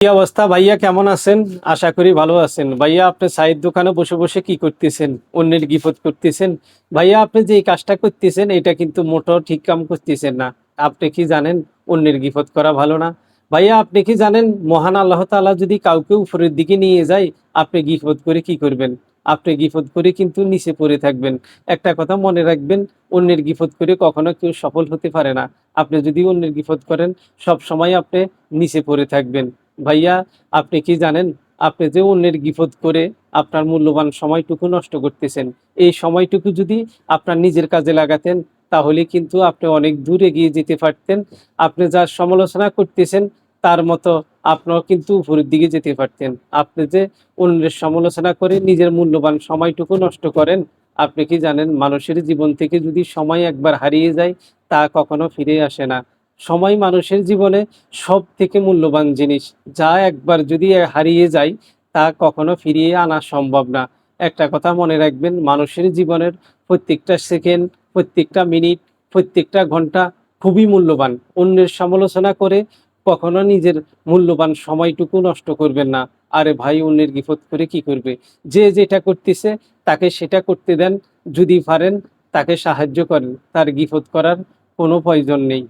কি অবস্থা ভাইয়া, কেমন আছেন? আশা করি ভালো আছেন। ভাইয়া, আপনি চায়ের দোকানে বসে বসে কি করতেছেন? অন্যের গিফট করতেছেন। ভাইয়া, আপনি যে এই কাজটা করতেছেন এটা কিন্তু মোটেও ঠিক কাম করতেছেন না। আপনি কি জানেন অন্যের গিফট করা ভালো না? ভাইয়া, আপনি কি জানেন মহান আল্লাহ তাআলা যদি কাউকে উপরের দিকে নিয়ে যায়, আপনি গিফট করে কি করবেন? আপনি গিফট করে কিন্তু নিচে পড়ে থাকবেন। একটা কথা মনে রাখবেন, অন্যের গিফট করে কখনো কেউ সফল হতে পারে না। আপনি যদি অন্যের গিফট করেন, সবসময় আপনি নিচে পড়ে থাকবেন। ভাইয়া, আপনি কি জানেন আপনি যে অন্যের গিফট করে আপনার মূল্যবান সময়টুকু নষ্ট করতেছেন। এই সময়টুকু যদি আপনার নিজের কাজে লাগাতেন, তাহলে কিন্তু আপনি অনেক দূর এগিয়ে যেতে পারতেন। আপনি যার সমালোচনা করতেছেন তার মতো আপনিও কিন্তু উপরের দিকে যেতে পারতেন। আপনি যে অন্যের সমালোচনা করে নিজের মূল্যবান সময়টুকু নষ্ট করেন, আপনি কি জানেন মানুষের জীবন থেকে যদি সময় একবার হারিয়ে যায়, তা কখনো ফিরে আসে না। সময় মানুষের জীবনে সবথেকে মূল্যবান জিনিস। যা একবার যদি হারিয়ে যায়, তা কখনো ফিরিয়ে আনা সম্ভব না। একটা কথা মনে রাখবেন, মানুষের জীবনের প্রত্যেকটা সেকেন্ড, প্রত্যেকটা মিনিট, প্রত্যেকটা ঘন্টা খুবই মূল্যবান। অন্যের সমালোচনা করে কখনো নিজের মূল্যবান সময়টুকু নষ্ট করবেন না। আরে ভাই, অন্যের গিফট করে কি করবে? যে যেটা করতেছে তাকে সেটা করতে দেন। যদি পারেন তাকে সাহায্য করেন। তার গিফট করার কোনো প্রয়োজন নেই।